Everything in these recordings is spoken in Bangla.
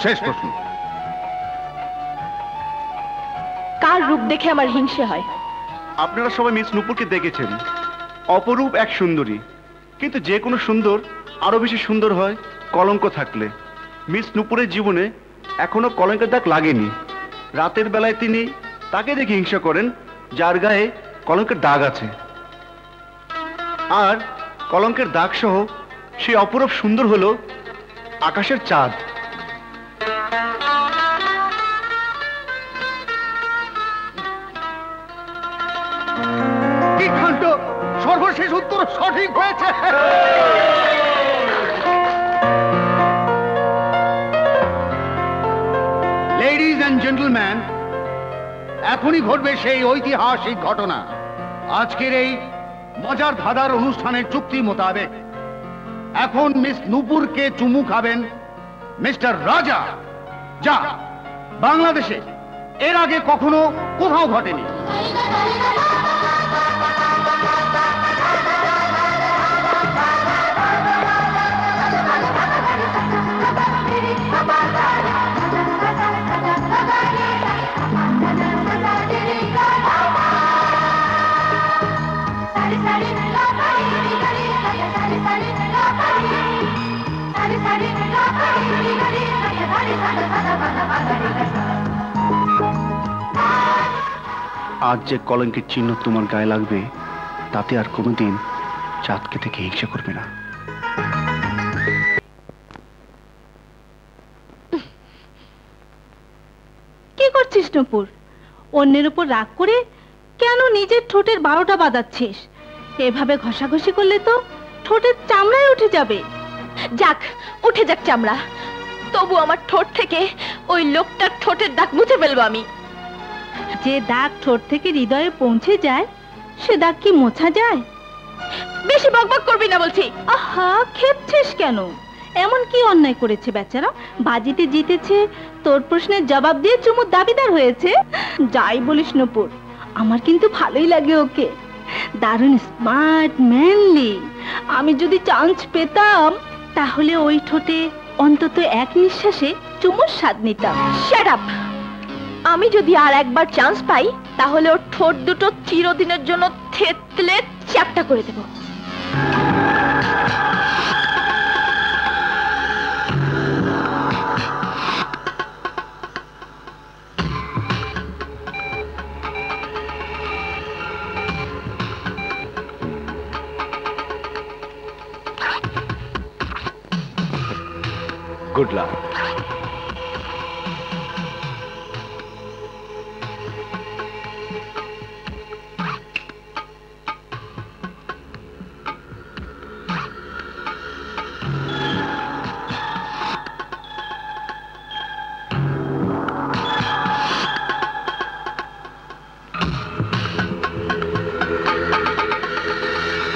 শেষ প্রশ্ন। কার রূপ দেখে আমার হিংসে হয়? আপনারা সবাই মিস নূপুরকে দেখেছেন, অপরূপ এক সুন্দরী, কিন্তু যে কোনো সুন্দর আরো বেশি সুন্দর হয় কলঙ্ক থাকলে। মিস নূপুরের জীবনে এখনো কলঙ্কের দাগ লাগেনি। রাতের বেলায় তিনি তাকে দেখে হিংসা করেন যার গায়ে কলঙ্কের দাগ আছে, আর কলঙ্কের দাগ সহ সেই অপরূপ সুন্দর হলো আকাশের চাঁদ। কি কাণ্ড! সর্বশেষ উত্তর সঠিক হয়েছে। লেডিজ এন্ড জেন্টলম্যান, এখনই ঘটবে সেই ঐতিহাসিক ঘটনা। আজকের এই মজার ধাঁধার অনুষ্ঠানের চুক্তি মোতাবেক এখন মিস নূপুরকে চুমু খাবেন মিস্টার রাজা, যা বাংলাদেশে এর আগে কখনো কোথাও ঘটেনি। আজ যে কলঙ্কের চিহ্ন তোমার গায়ে লাগবে তাতে আর কোনোদিন চাঁদকে থেকে হিংসা করবে না। কি করছিস নূপুর? অন্যের উপর রাগ করে কেন নিজের ঠোঁটের 12টা বাজাচ্ছিস? এভাবে ঘষাঘষি করলে তো ঠোঁটের চামড়ায় উঠে যাবে। যাক, উঠে যাক চামড়া, তবু আমার ঠোঁট থেকে ওই লোকটার ঠোঁটের দাগ মুছে ফেলবো আমি। যে দাগ ঠোঁট থেকে হৃদয়ে পৌঁছে যায় সে দাগ কি মোছা যায়? বেশি বকবক করবি না বলছি। আহা, খেপছিস কেন? এমন কি অন্যায় করেছে বেচারা? বাজিতে জিতেছে, তোর প্রশ্নের জবাব দিয়ে চুমুর দাবিদার হয়েছে। যাই বলিস নূপুর, আমার কিন্তু ভালোই লাগে ওকে। দারুণ স্মার্ট, ম্যানলি। আমি যদি চান্স পেতাম তাহলে ওই ঠোঁটে অন্তত এক নিঃশ্বাসে চুমুর স্বাদ নিতাম। Shut up! আমি যদি আর একবার চান্স পাই তাহলে ওর ঠোঁট দুটো চিরদিনের জন্য থেতলে চ্যাপ্টা করে দেব। Good luck.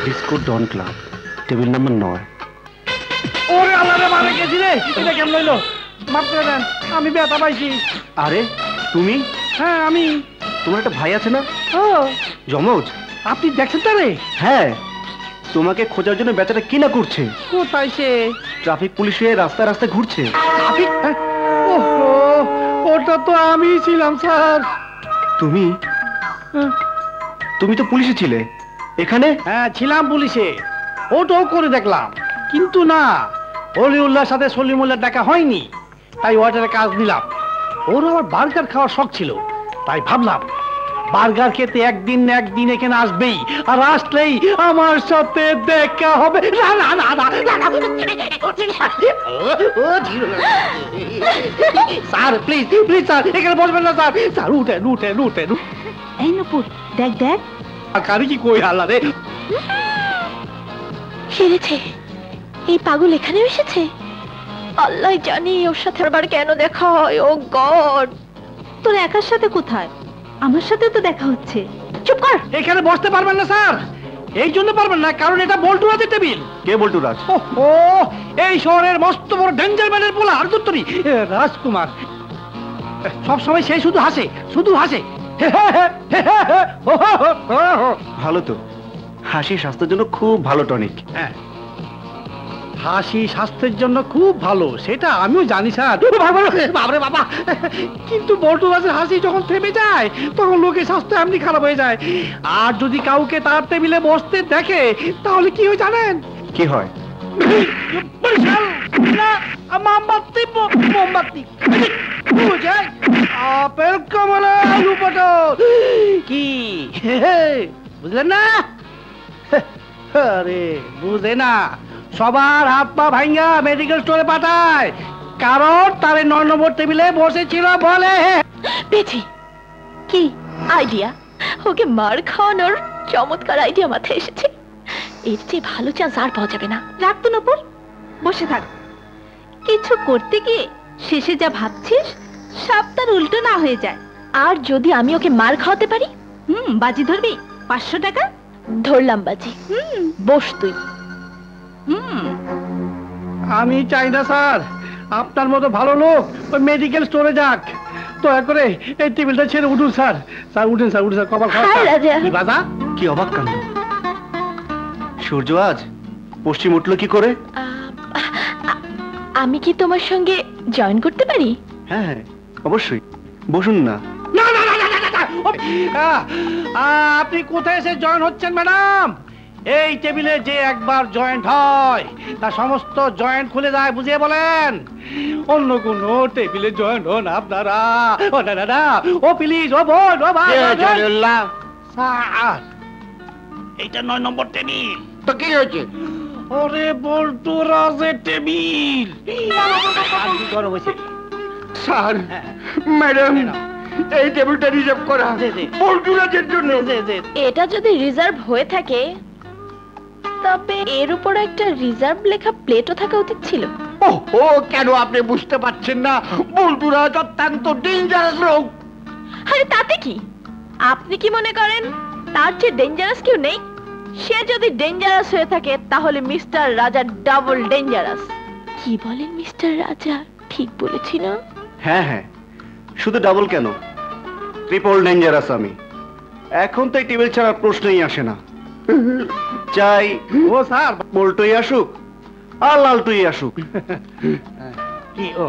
Disco Don club, table number 9। ওরে আল্লাহ রে, মারে গেছি রে। এটা কেমন হইলো? মাফ করে দেন, আমি ব্যথা পাইছি। আরে তুমি? হ্যাঁ আমি। তোমার একটা ভাই আছে না? ও যমজ? আপনি দেখছেন তারে? হ্যাঁ, তোমাকে খোঁজার জন্য বেচারা কি না করছে। কোথায় সে? ট্রাফিক পুলিশ হয়ে রাস্তায় রাস্তায় ঘুরছে। ট্রাফিক? ওহো, ওটা তো আমি ছিলাম স্যার। তুমি? তুমি তো পুলিশে ছিলে এখানে? হ্যাঁ ছিলাম পুলিশে, ওটাও করে দেখলাম, কিন্তু না, অলিউল্লাহর সাথে সলিমুল্লাহ দেখা হয়নি, তাই ওয়াটারে কাজ দিলাম। ওর আমার বার্গার খাওয়ার শখ ছিল, তাই ভাবলাম বার্গার খেতে একদিন না একদিন এখানে আসবেই, আর আসলেই আমার সাথে দেখা হবে। না না না না স্যার, প্লিজ প্লিজ স্যার, এখানে বসবেন না স্যার। স্যার উঠেন উঠেন উঠেন। এই নূপুর, দেখ দেখ। কারি কি কই আল্লাহ রে। সেরেছে, এই পাগল এখানেও এসেছে। আল্লাহ জানি ওর সাথে আবার কেন দেখা হয়। ও গড! তোর একার সাথে কোথায়? আমার সাথে তো দেখা হচ্ছে। চুপ কর! এখানে বসতে পারবেন না স্যার, এই জন্য পারবেন না কারণ এটা বল্টু রাজের টেবিল। কে বল্টু রাজ? ও এই শহরের মস্ত বড় ডেঞ্জার ম্যানের পোলা আরদুত্তরি রাজকুমার। সব সময় সে শুধু হাসে, শুধু হাসে। ভালো তো, হাসি স্বাস্থ্যের জন্য খুব ভালো টনিক। হ্যাঁ হাসি স্বাস্থ্যের জন্য খুব ভালো, সেটা আমিও জানি স্যার। বাবারে বাবা, কিন্তু বল্টু দাসের হাসি যখন থেমে যায় তখন লোকের স্বাস্থ্য এমনি খারাপ হয়ে যায়। আর যদি কাউকে তার টেবিলে বসতে দেখে তাহলে কি হয় জানেন? কি হয়? মোমবাতি মোমবাতি আপেল কমলা আলু পটল কি বুঝলেন না? আরে বুঝে না, সবার হাত পা ভাঙ্গা মেডিকেল স্টোরে পাঠায়, কারণ তার 9 নম্বর টেবিলে বসেছিল বলে। পেয়েছি কি আইডিয়া, ওকে মার খাওয়ানোর চমৎকার আইডিয়া মাথায় এসেছে। এর চেয়ে ভালো চান্স আর পাওয়া যাবে না। রাখতো নপুর, বসে থাক। কিছু করতে গিয়ে শেষে যা ভাবছিস সব তার উল্টো না হয়ে যায়। আর যদি আমি ওকে মার খাওয়াতে পারি? বাজি ধরবি 500 টাকা? ধরলাম বাজি। বস তুই। আমি চাই না স্যার আপনার মতো ভালো লোক ওই মেডিকেল স্টোরে যাক। দয়া করে এই টেবিলটা ছেড়ে উঠুন স্যার। স্যার উঠুন স্যার, উঠুন স্যার, কপাল খারাপ। হায় রাজা। কি বাবা? কি অবাক কাণ্ড! সূর্য আজ পশ্চিম উঠলো কি করে? আমি কি তোমার সঙ্গে জয়েন করতে পারি? হ্যাঁ হ্যাঁ, অবশ্যই, বসুন না। না না না না না, না, না। আপনি কোথায় এসে জয়েন হচ্ছেন ম্যাডাম? এই টেবিলে যে একবার জয়েন্ট হয় তার সমস্ত জয়েন্ট খুলে যায়, বুঝিয়ে বলেন। অন্য কোন টেবিলে জয়েন হন আপনারা। ও না না না, ও প্লিজ, ও বোন, ও ভাই। স্যার এইটা 9 নম্বর টেবিল। তো কি হয়েছে? ওরে বল্টু রাজের টেবিল। গরম হয়েছে স্যার, ম্যাডাম, এই টেবিলটা রিজার্ভ করা বল্টু রাজের জন্য। এটা যদি রিজার্ভ হয়ে থাকে তবে এর উপর একটা রিজার্ভ লেখা প্লেটও থাকা উচিত ছিল। ও কেন আপনি বুঝতে পারছেন না? বল্টু রাজ অত্যন্ত ডেঞ্জারাস লোক। আরে তাতে কি? আপনি কি মনে করেন তার চেয়ে ডেঞ্জারাস কেউ নেই? সে যদি ডেঞ্জারাস হয়ে থাকে তাহলে মিস্টার রাজা ডাবল ডেঞ্জারাস। কি বলেন মিস্টার রাজা, ঠিক বলেছি না? হ্যাঁ হ্যাঁ, শুধু ডাবল কেন, ট্রিপল ডেঞ্জারাস আমি। এখন তো এই টেবিল ছাড়ার প্রশ্নই আসে না। চাই ও স্যার, বল্টুই আসুক আর লালটুই আসুক। কি ও